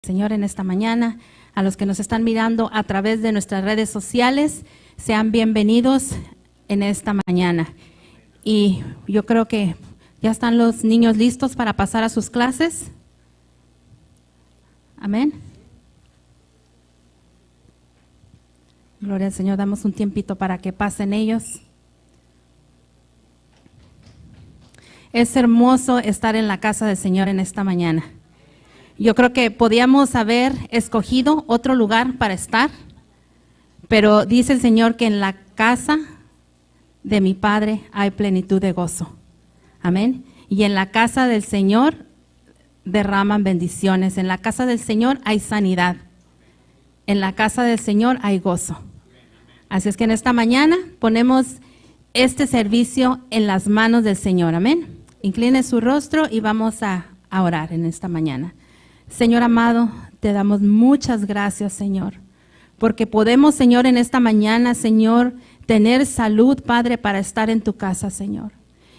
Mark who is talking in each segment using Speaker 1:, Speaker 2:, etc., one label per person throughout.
Speaker 1: Señor en esta mañana. A los que nos están mirando a través de nuestras redes sociales, sean bienvenidos en esta mañana. Y yo creo que ya están los niños listos para pasar a sus clases. Amén. Gloria al Señor, damos un tiempito para que pasen ellos. Es hermoso estar en la casa del Señor en esta mañana. Yo creo que podíamos haber escogido otro lugar para estar, pero dice el Señor que en la casa de mi Padre hay plenitud de gozo. Amén. Y en la casa del Señor derraman bendiciones. En la casa del Señor hay sanidad. En la casa del Señor hay gozo. Así es que en esta mañana ponemos este servicio en las manos del Señor. Amén. Incline su rostro y vamos a orar en esta mañana. Señor amado, te damos muchas gracias, Señor, porque podemos, Señor, en esta mañana, Señor, tener salud, Padre, para estar en tu casa, Señor.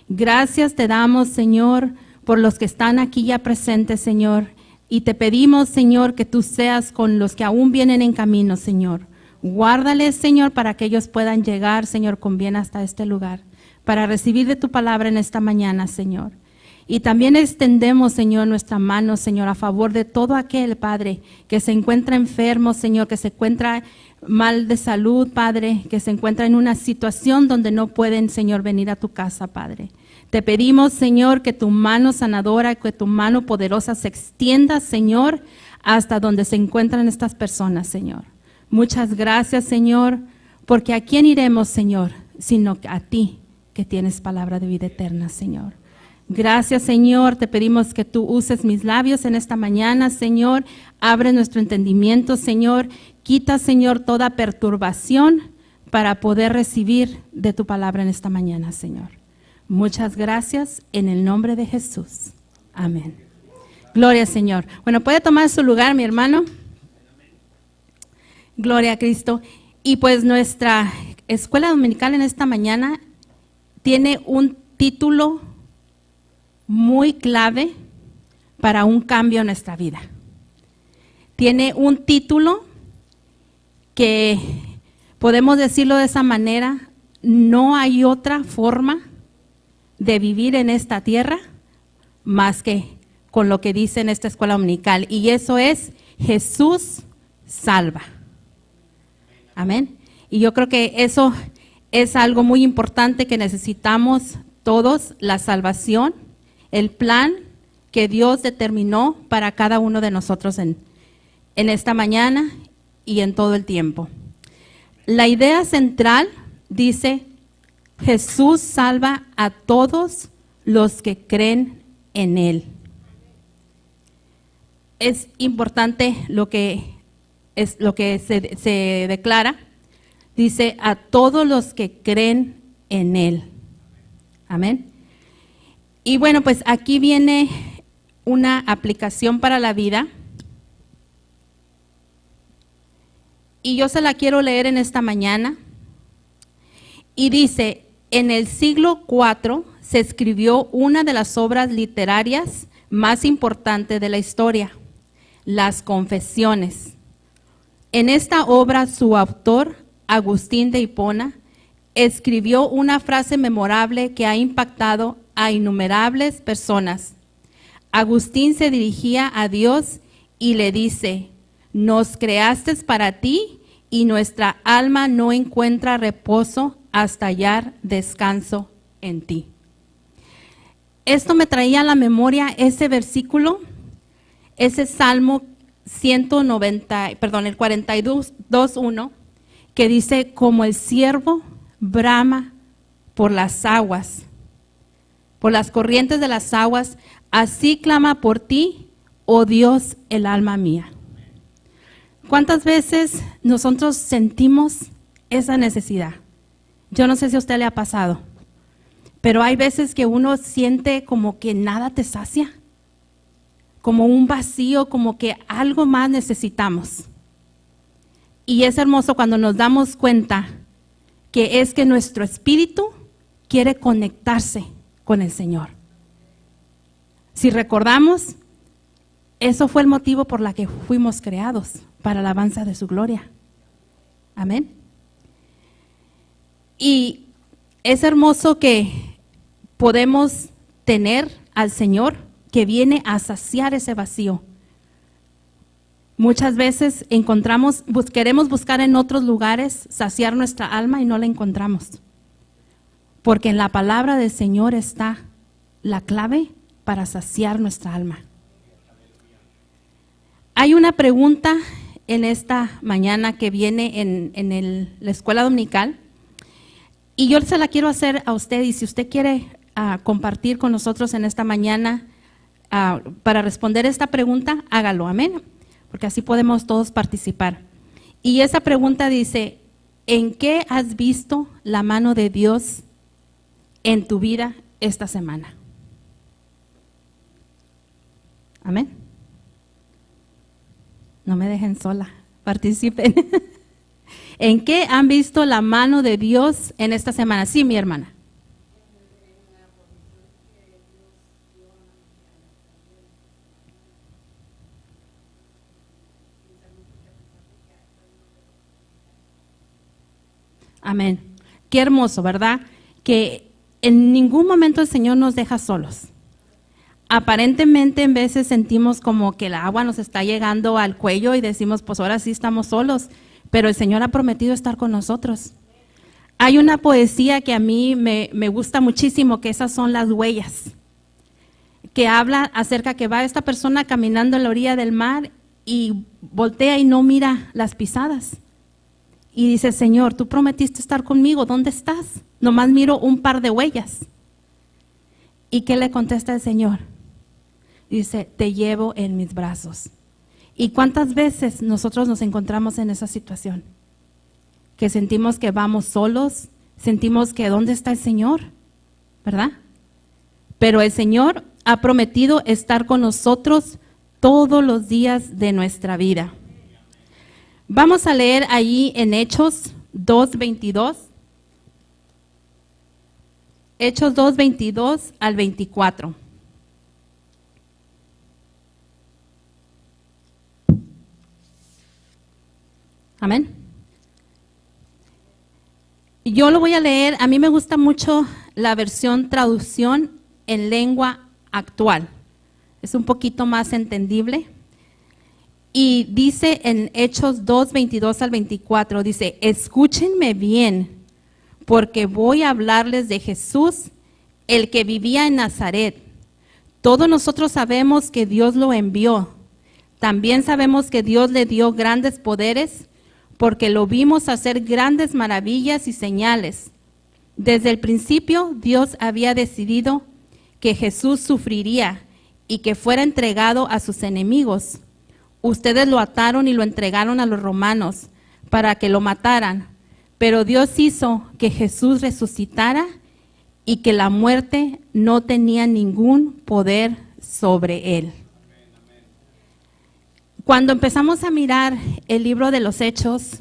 Speaker 1: Gracias te damos, Señor, por los que están aquí ya presentes, Señor, y te pedimos, Señor, que tú seas con los que aún vienen en camino, Señor. Guárdales, Señor, para que ellos puedan llegar, Señor, con bien hasta este lugar, para recibir de tu palabra en esta mañana, Señor. Y también extendemos, Señor, nuestra mano, Señor, a favor de todo aquel, Padre, que se encuentra enfermo, Señor, que se encuentra mal de salud, Padre, que se encuentra en una situación donde no pueden, Señor, venir a tu casa, Padre. Te pedimos, Señor, que tu mano sanadora, que tu mano poderosa se extienda, Señor, hasta donde se encuentran estas personas, Señor. Muchas gracias, Señor, porque ¿a quién iremos, Señor? Sino a ti, que tienes palabra de vida eterna, Señor. Gracias, Señor, te pedimos que tú uses mis labios en esta mañana, Señor. Abre nuestro entendimiento, Señor. Quita, Señor, toda perturbación para poder recibir de tu palabra en esta mañana, Señor. Muchas gracias en el nombre de Jesús. Amén. Gloria al Señor. Bueno, puede tomar su lugar, mi hermano. Gloria a Cristo. Y pues nuestra escuela dominical en esta mañana tiene un título muy clave para un cambio en nuestra vida. Tiene un título que podemos decirlo de esa manera: no hay otra forma de vivir en esta tierra más que con lo que dice en esta escuela dominical, y eso es: Jesús salva. Amén. Y yo creo que eso es algo muy importante que necesitamos todos, la salvación, el plan que Dios determinó para cada uno de nosotros en esta mañana y en todo el tiempo. La idea central dice: Jesús salva a todos los que creen en Él. Es importante lo que se declara. Dice: a todos los que creen en Él. Amén. Y bueno, pues aquí viene una aplicación para la vida. Y yo se la quiero leer en esta mañana. Y dice: en el siglo IV se escribió una de las obras literarias más importantes de la historia, las Confesiones. En esta obra su autor, Agustín de Hipona, escribió una frase memorable que ha impactado a innumerables personas. Agustín se dirigía a Dios y le dice: nos creaste para ti y nuestra alma no encuentra reposo hasta hallar descanso en ti. Esto me traía a la memoria ese versículo, ese Salmo el 42:1, que dice: como el ciervo brama por las aguas, por las corrientes de las aguas, así clama por ti, oh Dios, el alma mía. ¿Cuántas veces nosotros sentimos esa necesidad? Yo no sé si a usted le ha pasado, pero hay veces que uno siente como que nada te sacia, como un vacío, como que algo más necesitamos. Y es hermoso cuando nos damos cuenta que es que nuestro espíritu quiere conectarse con el Señor. Si recordamos, Eso fue el motivo por la que fuimos creados, para la alabanza de su gloria. Amén. Y es hermoso que podemos tener al Señor que viene a saciar ese vacío. Muchas veces queremos buscar en otros lugares saciar nuestra alma y no la encontramos. Porque en la palabra del Señor está la clave para saciar nuestra alma. Hay una pregunta en esta mañana que viene en la escuela dominical y yo se la quiero hacer a usted, y si usted quiere compartir con nosotros en esta mañana para responder esta pregunta, hágalo, amén, porque así podemos todos participar. Y esa pregunta dice: ¿en qué has visto la mano de Dios en tu vida esta semana? Amén. No me dejen sola, participen. ¿En qué han visto la mano de Dios en esta semana? Sí, mi hermana. Amén. Qué hermoso, ¿verdad? Que en ningún momento el Señor nos deja solos. Aparentemente en veces sentimos como que el agua nos está llegando al cuello y decimos, pues ahora sí estamos solos, pero el Señor ha prometido estar con nosotros. Hay una poesía que a mí me gusta muchísimo, que esas son las huellas, que habla acerca que va esta persona caminando en la orilla del mar y voltea y no mira las pisadas. Y dice, Señor, tú prometiste estar conmigo, ¿dónde estás? Nomás miro un par de huellas. ¿Y qué le contesta el Señor? Dice, te llevo en mis brazos. ¿Y cuántas veces nosotros nos encontramos en esa situación? Que sentimos que vamos solos, sentimos que ¿dónde está el Señor? ¿Verdad? Pero el Señor ha prometido estar con nosotros todos los días de nuestra vida. Vamos a leer ahí en Hechos 2:22. Hechos 2:22 al 24. Amén. Yo lo voy a leer, a mí me gusta mucho la versión traducción en lengua actual. Es un poquito más entendible. Y dice en Hechos 2:22 al 24, dice, escúchenme bien, porque voy a hablarles de Jesús, el que vivía en Nazaret. Todos nosotros sabemos que Dios lo envió. También sabemos que Dios le dio grandes poderes, porque lo vimos hacer grandes maravillas y señales. Desde el principio, Dios había decidido que Jesús sufriría y que fuera entregado a sus enemigos. Ustedes lo ataron y lo entregaron a los romanos para que lo mataran, pero Dios hizo que Jesús resucitara y que la muerte no tenía ningún poder sobre él. Cuando empezamos a mirar el libro de los Hechos,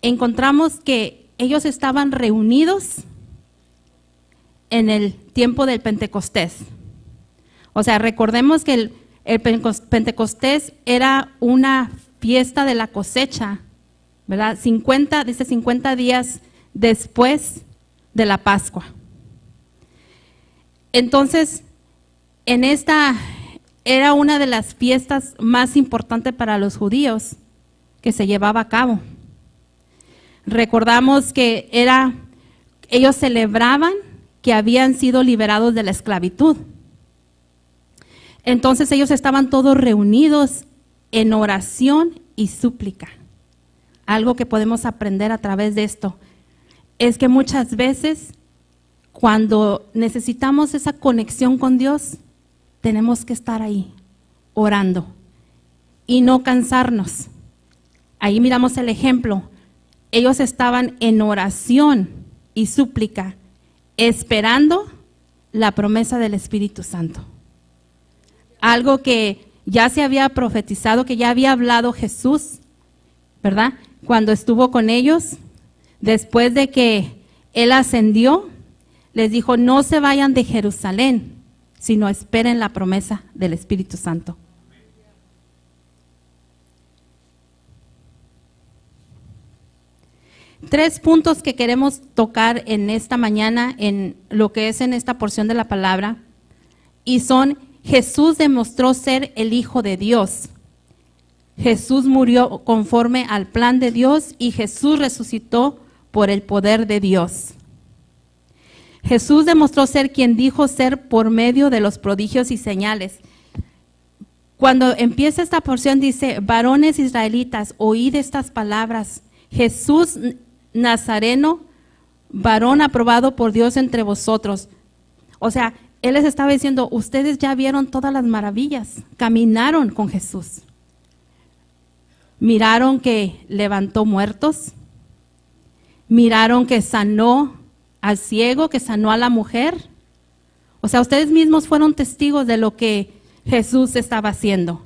Speaker 1: encontramos que ellos estaban reunidos en el tiempo del Pentecostés. O sea, recordemos que el Pentecostés era una fiesta de la cosecha, ¿verdad? 50 días después de la Pascua. Entonces, en esta era una de las fiestas más importantes para los judíos que se llevaba a cabo. Recordamos que ellos celebraban que habían sido liberados de la esclavitud. Entonces ellos estaban todos reunidos en oración y súplica. Algo que podemos aprender a través de esto es que muchas veces cuando necesitamos esa conexión con Dios, tenemos que estar ahí orando y no cansarnos. Ahí miramos el ejemplo. Ellos estaban en oración y súplica, esperando la promesa del Espíritu Santo. Algo que ya se había profetizado, que ya había hablado Jesús, ¿verdad? Cuando estuvo con ellos, después de que Él ascendió, les dijo, no se vayan de Jerusalén, sino esperen la promesa del Espíritu Santo. 3 puntos que queremos tocar en esta mañana, en lo que es en esta porción de la palabra, y son: Jesús demostró ser el Hijo de Dios. Jesús murió conforme al plan de Dios y Jesús resucitó por el poder de Dios. Jesús demostró ser quien dijo ser por medio de los prodigios y señales. Cuando empieza esta porción dice: varones israelitas, oíd estas palabras. Jesús Nazareno, varón aprobado por Dios entre vosotros. O sea, Él les estaba diciendo: ustedes ya vieron todas las maravillas, caminaron con Jesús. Miraron que levantó muertos, miraron que sanó al ciego, que sanó a la mujer. O sea, ustedes mismos fueron testigos de lo que Jesús estaba haciendo.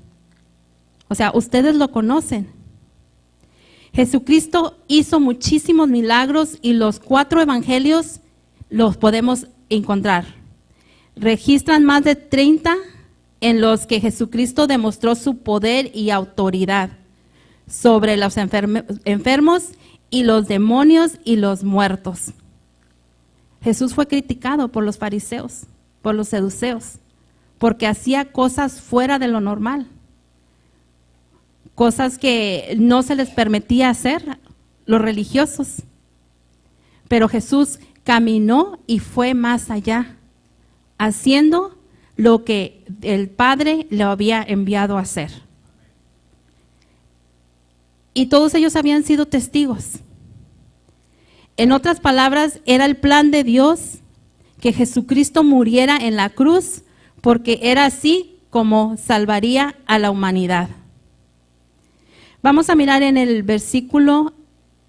Speaker 1: O sea, ustedes lo conocen. Jesucristo hizo muchísimos milagros y los 4 evangelios los podemos encontrar. Registran más de 30 en los que Jesucristo demostró su poder y autoridad sobre los enfermos y los demonios y los muertos. Jesús fue criticado por los fariseos, por los saduceos, porque hacía cosas fuera de lo normal, cosas que no se les permitía hacer los religiosos. Pero Jesús caminó y fue más allá, haciendo lo que el Padre le había enviado a hacer. Y todos ellos habían sido testigos. En otras palabras, era el plan de Dios que Jesucristo muriera en la cruz, porque era así como salvaría a la humanidad. Vamos a mirar en el versículo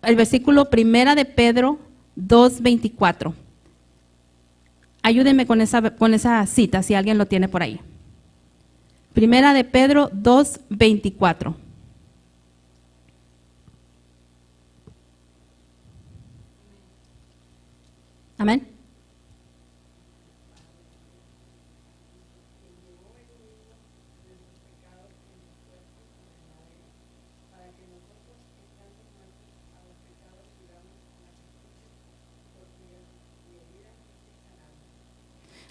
Speaker 1: 1 de Pedro 2:24. Ayúdenme con esa cita, si alguien lo tiene por ahí. 1 de Pedro 2:24. Amén.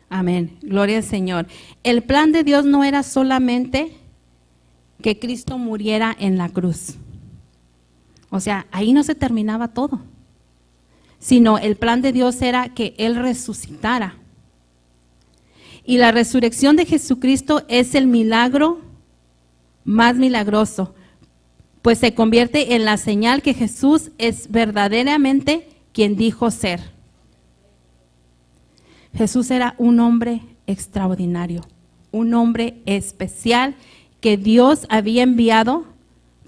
Speaker 1: Amén. Gloria al Señor. El plan de Dios no era solamente que Cristo muriera en la cruz. O sea, ahí no se terminaba todo, sino el plan de Dios era que Él resucitara. Y la resurrección de Jesucristo es el milagro más milagroso, pues se convierte en la señal que Jesús es verdaderamente quien dijo ser. Jesús era un hombre extraordinario, un hombre especial que Dios había enviado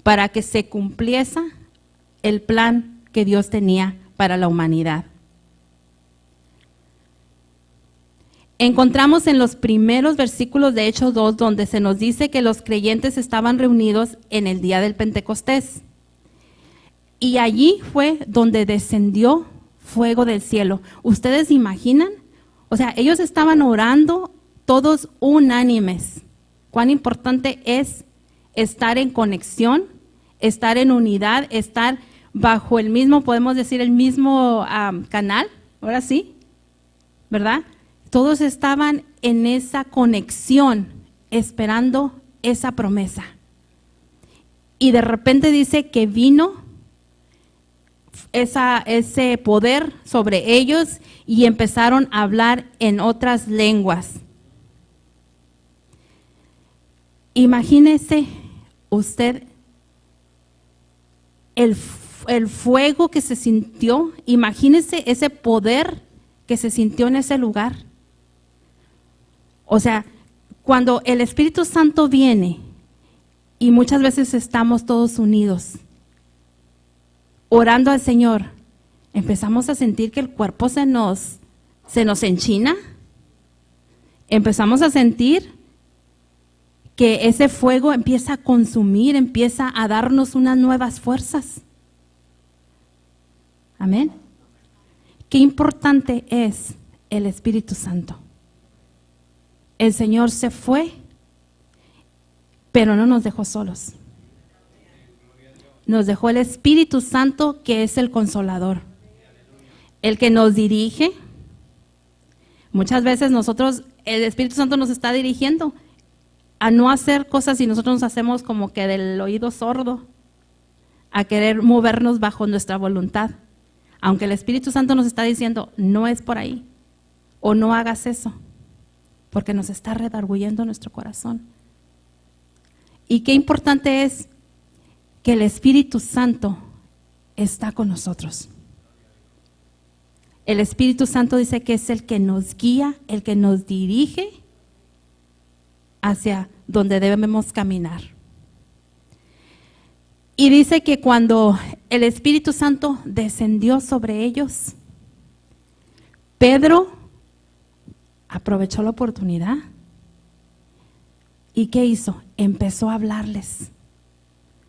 Speaker 1: para que se cumpliese el plan que Dios tenía para la humanidad. Encontramos en los primeros versículos de Hechos 2 donde se nos dice que los creyentes estaban reunidos en el día del Pentecostés. Y allí fue donde descendió fuego del cielo. ¿Ustedes imaginan? O sea, ellos estaban orando todos unánimes. Cuán importante es estar en conexión, estar en unidad, estar bajo el mismo, podemos decir, el mismo canal, ahora sí, ¿verdad? Todos estaban en esa conexión, esperando esa promesa. Y de repente dice que vino ese poder sobre ellos y empezaron a hablar en otras lenguas. Imagínese usted el fuego que se sintió, imagínese ese poder que se sintió en ese lugar. O sea, cuando el Espíritu Santo viene y muchas veces estamos todos unidos, orando al Señor, empezamos a sentir que el cuerpo se nos enchina, empezamos a sentir que ese fuego empieza a consumir, empieza a darnos unas nuevas fuerzas. Amén. Qué importante es el Espíritu Santo. El Señor se fue, pero no nos dejó solos. nos dejó el Espíritu Santo, que es el Consolador, el que nos dirige. Muchas veces el Espíritu Santo nos está dirigiendo a no hacer cosas y nosotros nos hacemos como que del oído sordo, a querer movernos bajo nuestra voluntad. Aunque el Espíritu Santo nos está diciendo, no es por ahí, o no hagas eso, porque nos está redarguyendo nuestro corazón. Y qué importante es que el Espíritu Santo está con nosotros. El Espíritu Santo dice que es el que nos guía, el que nos dirige hacia donde debemos caminar. Y dice que cuando el Espíritu Santo descendió sobre ellos, Pedro aprovechó la oportunidad. ¿Y qué hizo? Empezó a hablarles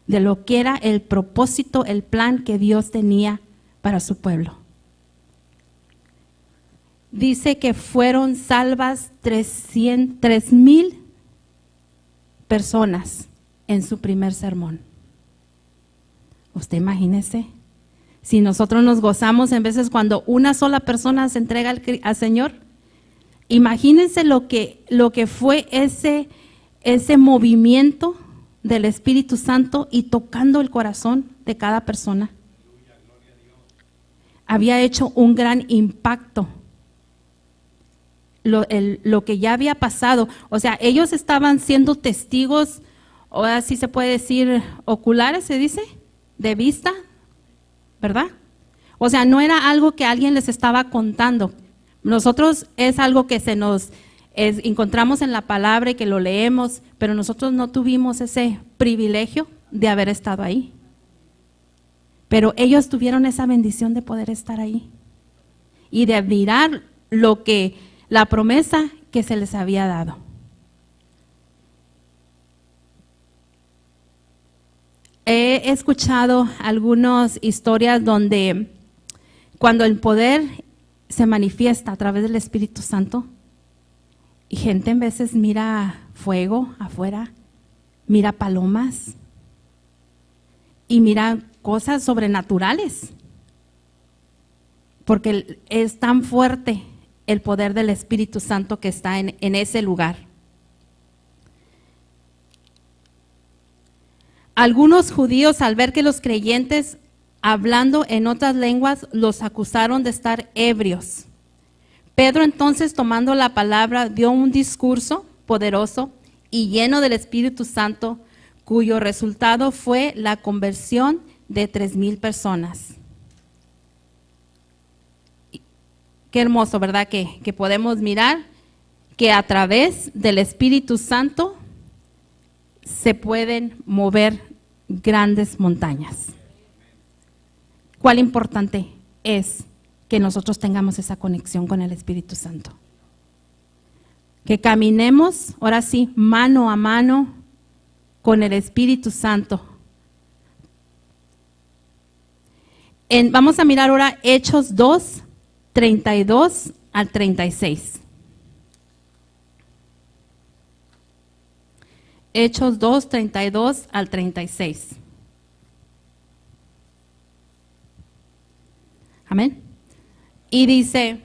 Speaker 1: de lo que era el propósito, el plan que Dios tenía para su pueblo. Dice que fueron salvas 3,000 personas en su primer sermón. Usted imagínese, si nosotros nos gozamos en veces cuando una sola persona se entrega al Señor, imagínense lo que fue ese movimiento del Espíritu Santo y tocando el corazón de cada persona. Había hecho un gran impacto. Lo que ya había pasado, o sea, ellos estaban siendo testigos, o así se puede decir, oculares, se dice, de vista, ¿verdad? O sea, no era algo que alguien les estaba contando. Nosotros es algo que encontramos en la palabra y que lo leemos, pero nosotros no tuvimos ese privilegio de haber estado ahí. Pero ellos tuvieron esa bendición de poder estar ahí y de mirar la promesa que se les había dado. He escuchado algunas historias donde cuando el poder se manifiesta a través del Espíritu Santo, y gente en veces mira fuego afuera, mira palomas y mira cosas sobrenaturales, porque es tan fuerte el poder del Espíritu Santo que está en ese lugar. Algunos judíos, al ver que los creyentes hablando en otras lenguas, los acusaron de estar ebrios. Pedro entonces, tomando la palabra, dio un discurso poderoso y lleno del Espíritu Santo, cuyo resultado fue la conversión de 3,000 personas. Qué hermoso, ¿verdad? Que podemos mirar que a través del Espíritu Santo se pueden mover grandes montañas. ¿Cuál importante es que nosotros tengamos esa conexión con el Espíritu Santo? Que caminemos, ahora sí, mano a mano con el Espíritu Santo. Vamos a mirar ahora Hechos 2, 32 al 36. Hechos 2, 32 al 36. Amén. Y dice,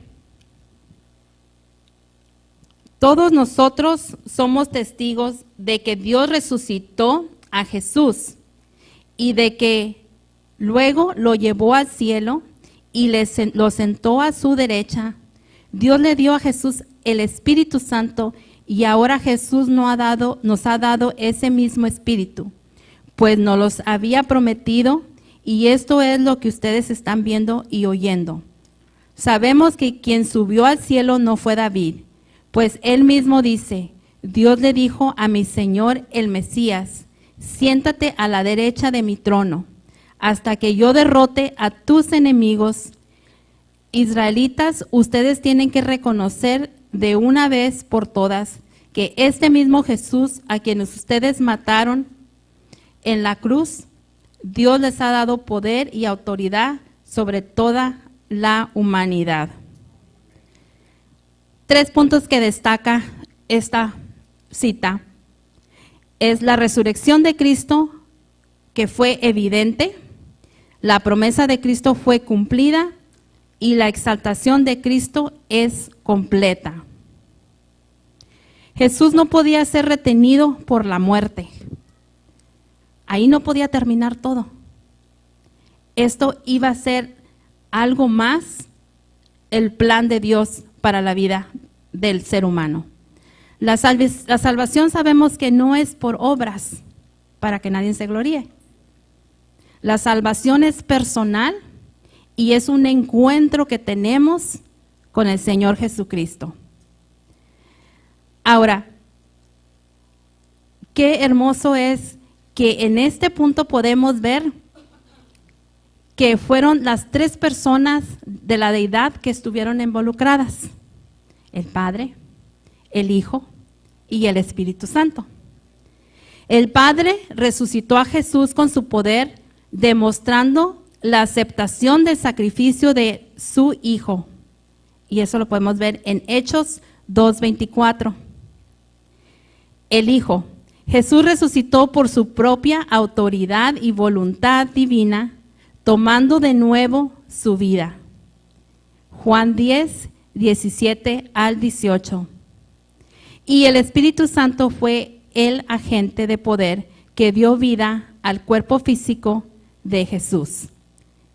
Speaker 1: todos nosotros somos testigos de que Dios resucitó a Jesús y de que luego lo llevó al cielo y lo sentó a su derecha. Dios le dio a Jesús el Espíritu Santo y ahora Jesús nos ha dado ese mismo Espíritu, pues nos los había prometido, y esto es lo que ustedes están viendo y oyendo. Sabemos que quien subió al cielo no fue David, pues él mismo dice, Dios le dijo a mi Señor el Mesías, siéntate a la derecha de mi trono, hasta que yo derrote a tus enemigos. Israelitas, ustedes tienen que reconocer de una vez por todas que este mismo Jesús a quienes ustedes mataron en la cruz, Dios les ha dado poder y autoridad sobre toda la humanidad. 3 puntos que destaca esta cita es la resurrección de Cristo, que fue evidente, la promesa de Cristo fue cumplida y la exaltación de Cristo es completa. Jesús no podía ser retenido por la muerte. Ahí no podía terminar todo. Esto iba a ser algo más el plan de Dios para la vida del ser humano. La salvación sabemos que no es por obras para que nadie se gloríe. La salvación es personal y es un encuentro que tenemos con el Señor Jesucristo. Ahora, qué hermoso es que en este punto podemos ver que fueron las tres personas de la deidad que estuvieron involucradas: el Padre, el Hijo y el Espíritu Santo. El Padre resucitó a Jesús con su poder, demostrando la aceptación del sacrificio de su Hijo. Y eso lo podemos ver en Hechos 2:24. El Hijo. Jesús resucitó por su propia autoridad y voluntad divina, tomando de nuevo su vida. Juan 10, 17 al 18. Y el Espíritu Santo fue el agente de poder que dio vida al cuerpo físico de Jesús.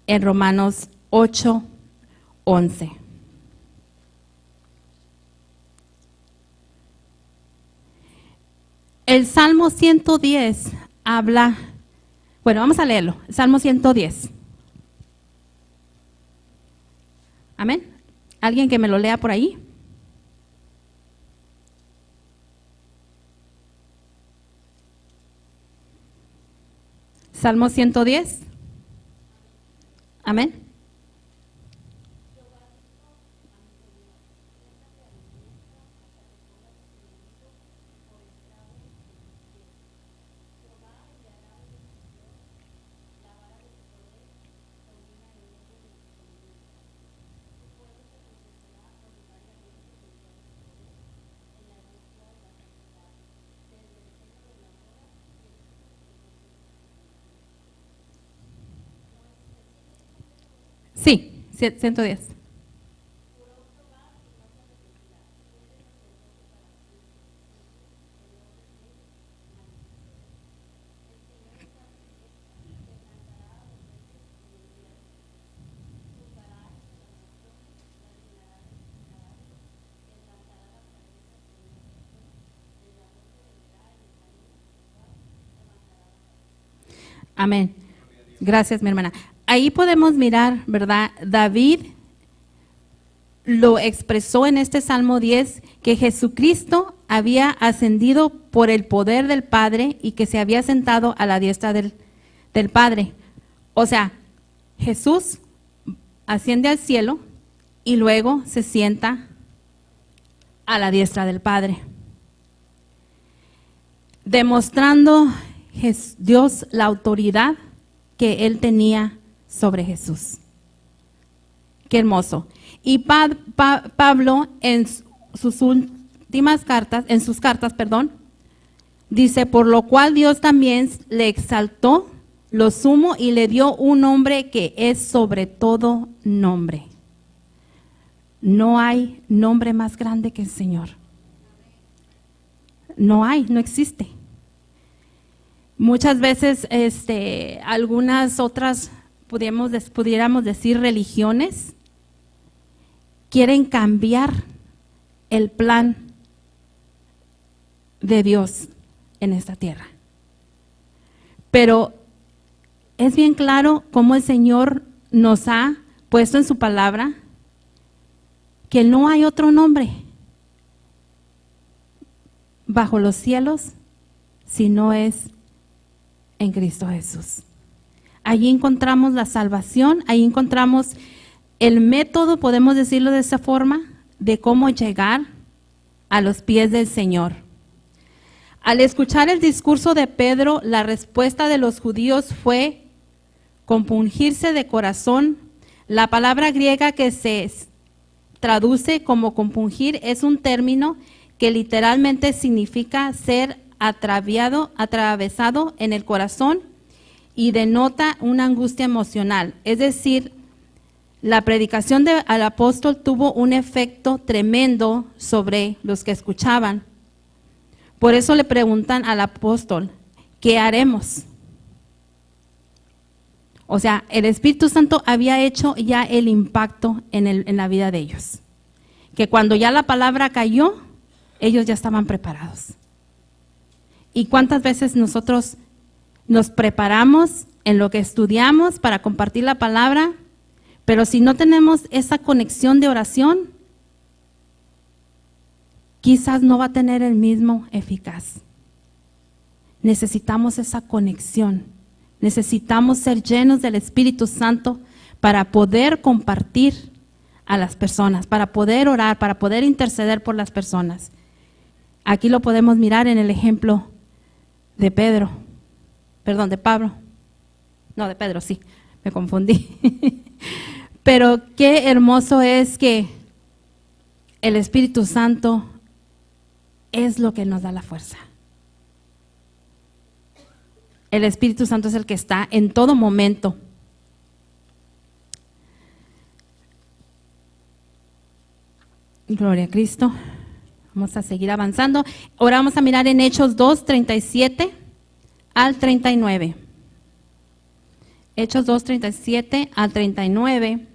Speaker 1: En Romanos 8, 11. El Salmo 110 habla, bueno, vamos a leerlo, el Salmo 110. Amén. ¿Alguien que me lo lea por ahí? Salmo 110. Amén. Sí, 110. Amén. Gracias, mi hermana. Ahí podemos mirar, ¿verdad? David lo expresó en este Salmo 10, que Jesucristo había ascendido por el poder del Padre y que se había sentado a la diestra del Padre. O sea, Jesús asciende al cielo y luego se sienta a la diestra del Padre, demostrando Dios la autoridad que Él tenía sobre Jesús. Qué hermoso. Y Pablo en sus últimas cartas, dice: por lo cual Dios también le exaltó lo sumo y le dio un nombre que es sobre todo nombre. No hay nombre más grande que el Señor. No hay, no existe. Muchas veces algunas otras, pudiéramos decir, religiones quieren cambiar el plan de Dios en esta tierra. Pero es bien claro cómo el Señor nos ha puesto en su palabra que no hay otro nombre bajo los cielos si no es en Cristo Jesús. Allí encontramos la salvación, ahí encontramos el método, podemos decirlo de esa forma, de cómo llegar a los pies del Señor. Al escuchar el discurso de Pedro, la respuesta de los judíos fue compungirse de corazón. La palabra griega que se traduce como compungir es un término que literalmente significa ser atravesado en el corazón y denota una angustia emocional. Es decir, la predicación al apóstol tuvo un efecto tremendo sobre los que escuchaban. Por eso le preguntan al apóstol, ¿qué haremos? O sea, el Espíritu Santo había hecho ya el impacto en la vida de ellos. Que cuando ya la palabra cayó, ellos ya estaban preparados. ¿Y cuántas veces nosotros nos preparamos en lo que estudiamos para compartir la palabra? Pero si no tenemos esa conexión de oración, quizás no va a tener el mismo eficaz. Necesitamos esa conexión. Necesitamos ser llenos del Espíritu Santo para poder compartir a las personas, para poder orar, para poder interceder por las personas. Aquí lo podemos mirar en el ejemplo de Pedro, perdón, de Pablo. No, de Pedro, sí, me confundí. Pero qué hermoso es que el Espíritu Santo es lo que nos da la fuerza. El Espíritu Santo es el que está en todo momento. Gloria a Cristo. Vamos a seguir avanzando. Ahora vamos a mirar en Hechos 2, 37 al 39. Hechos 2, 37 al 39.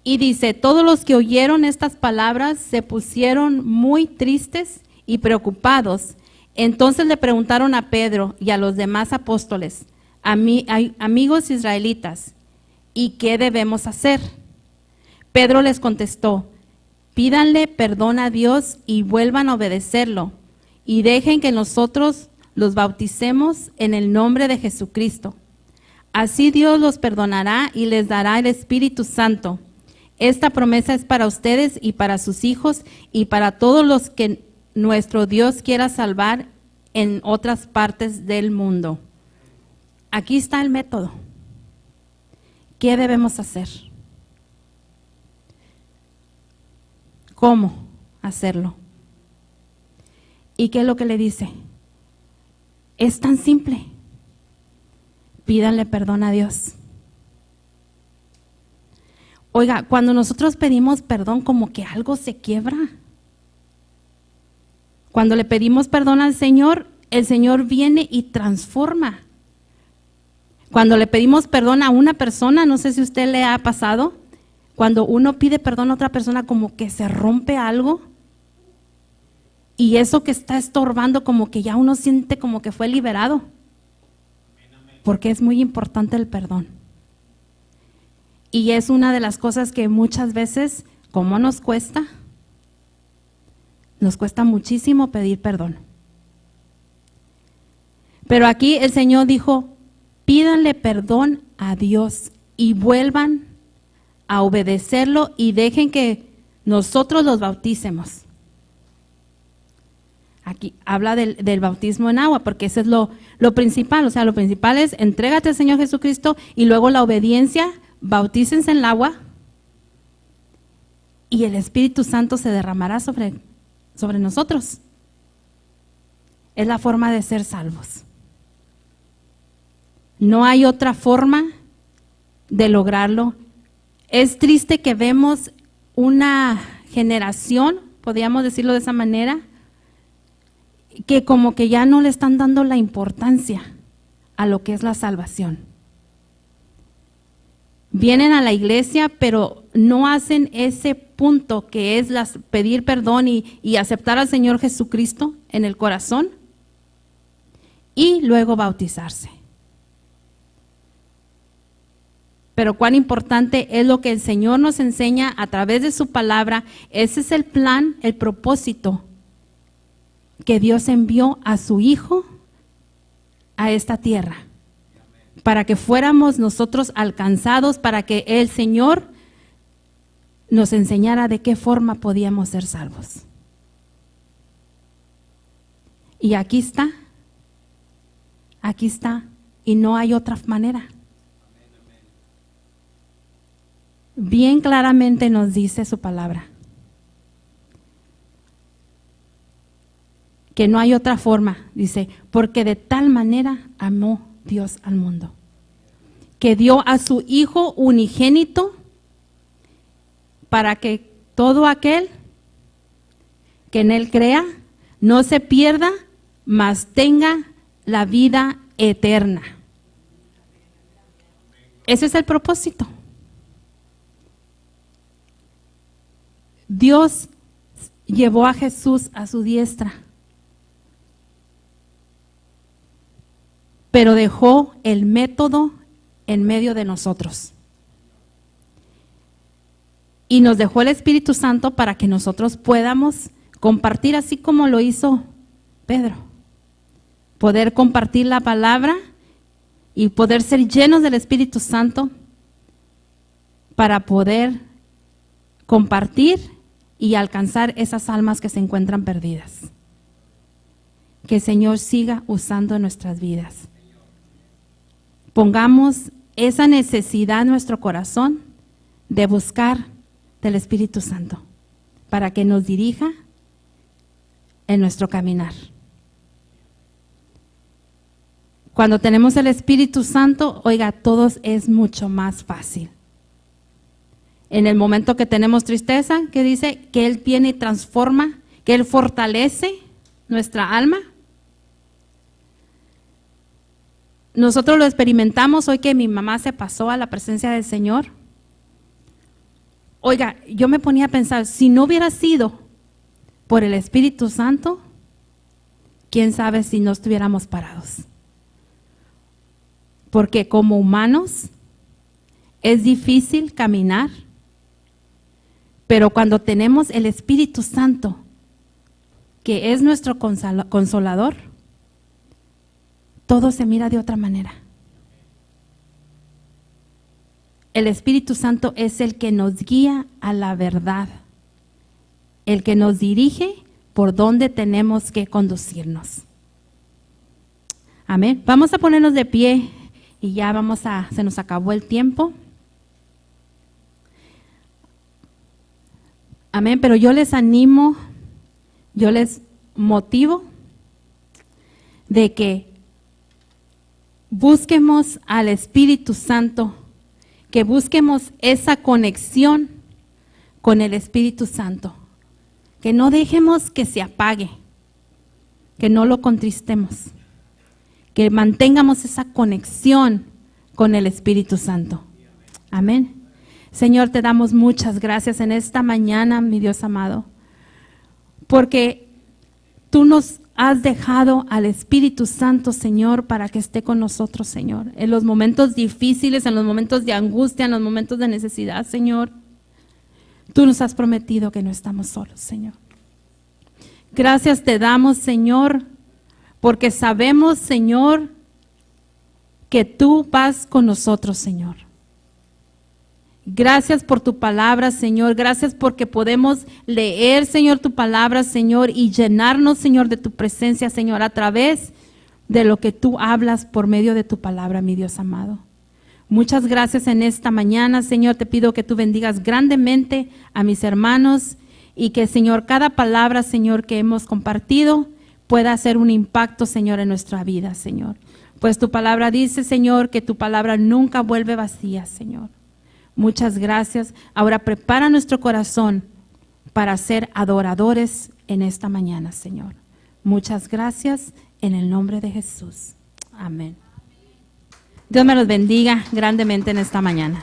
Speaker 1: Y dice, todos los que oyeron estas palabras se pusieron muy tristes y preocupados. Entonces le preguntaron a Pedro y a los demás apóstoles, amigos israelitas, ¿y qué debemos hacer? Pedro les contestó, pídanle perdón a Dios y vuelvan a obedecerlo, y dejen que nosotros los bauticemos en el nombre de Jesucristo. Así Dios los perdonará y les dará el Espíritu Santo. Esta promesa es para ustedes y para sus hijos y para todos los que nuestro Dios quiera salvar en otras partes del mundo. Aquí está el método. ¿Qué debemos hacer? ¿Cómo hacerlo? ¿Y qué es lo que le dice? Es tan simple. Pídanle perdón a Dios. Oiga, cuando nosotros pedimos perdón, como que algo se quiebra. Cuando le pedimos perdón al Señor, el Señor viene y transforma. Cuando le pedimos perdón a una persona, no sé si a usted le ha pasado, cuando uno pide perdón a otra persona, como que se rompe algo. Y eso que está estorbando, como que ya uno siente como que fue liberado. Porque es muy importante el perdón. Y es una de las cosas que muchas veces, ¿cómo nos cuesta? Nos cuesta muchísimo pedir perdón. Pero aquí el Señor dijo, pídanle perdón a Dios y vuelvan a obedecerlo y dejen que nosotros los bauticemos. Aquí habla del bautismo en agua, porque eso es lo principal. O sea, lo principal es entrégate al Señor Jesucristo y luego la obediencia, bautícense en el agua y el Espíritu Santo se derramará sobre nosotros. Es la forma de ser salvos. No hay otra forma de lograrlo. Es triste que vemos una generación, podríamos decirlo de esa manera, que como que ya no le están dando la importancia a lo que es la salvación. Vienen a la iglesia, pero no hacen ese punto que es pedir perdón y aceptar al Señor Jesucristo en el corazón y luego bautizarse. Pero cuán importante es lo que el Señor nos enseña a través de su palabra. Ese es el plan, el propósito que Dios envió a su Hijo a esta tierra, para que fuéramos nosotros alcanzados, para que el Señor nos enseñara de qué forma podíamos ser salvos. Y aquí está, y no hay otra manera. Bien claramente nos dice su palabra que no hay otra forma, dice, porque de tal manera amó Dios al mundo, que dio a su Hijo unigénito para que todo aquel que en Él crea no se pierda, mas tenga la vida eterna. Ese es el propósito. Dios llevó a Jesús a su diestra, pero dejó el método en medio de nosotros. Y nos dejó el Espíritu Santo para que nosotros podamos compartir así como lo hizo Pedro. Poder compartir la palabra y poder ser llenos del Espíritu Santo para poder compartir y alcanzar esas almas que se encuentran perdidas. Que el Señor siga usando nuestras vidas. Pongamos esa necesidad en nuestro corazón de buscar del Espíritu Santo para que nos dirija en nuestro caminar. Cuando tenemos el Espíritu Santo, oiga, todo es mucho más fácil. En el momento que tenemos tristeza, que dice que Él viene y transforma, que Él fortalece nuestra alma. Nosotros lo experimentamos hoy que mi mamá se pasó a la presencia del Señor. Oiga, yo me ponía a pensar, si no hubiera sido por el Espíritu Santo, quién sabe si no estuviéramos parados. Porque como humanos es difícil caminar, pero cuando tenemos el Espíritu Santo, que es nuestro consolador, todo se mira de otra manera. El Espíritu Santo es el que nos guía a la verdad, el que nos dirige por dónde tenemos que conducirnos. Amén. Vamos a ponernos de pie y ya se nos acabó el tiempo. Amén, pero yo les animo, yo les motivo de que busquemos al Espíritu Santo, que busquemos esa conexión con el Espíritu Santo, que no dejemos que se apague, que no lo contristemos, que mantengamos esa conexión con el Espíritu Santo. Amén. Señor, te damos muchas gracias en esta mañana, mi Dios amado, porque tú nos has dejado al Espíritu Santo, Señor, para que esté con nosotros, Señor, en los momentos difíciles, en los momentos de angustia, en los momentos de necesidad, Señor. Tú nos has prometido que no estamos solos, Señor. Gracias te damos, Señor, porque sabemos, Señor, que tú vas con nosotros, Señor. Gracias por tu palabra, Señor. Gracias porque podemos leer, Señor, tu palabra, Señor, y llenarnos, Señor, de tu presencia, Señor, a través de lo que tú hablas por medio de tu palabra, mi Dios amado. Muchas gracias en esta mañana, Señor. Te pido que tú bendigas grandemente a mis hermanos y que, Señor, cada palabra, Señor, que hemos compartido pueda hacer un impacto, Señor, en nuestra vida, Señor. Pues tu palabra dice, Señor, que tu palabra nunca vuelve vacía, Señor. Muchas gracias. Ahora prepara nuestro corazón para ser adoradores en esta mañana, Señor. Muchas gracias en el nombre de Jesús. Amén. Dios me los bendiga grandemente en esta mañana.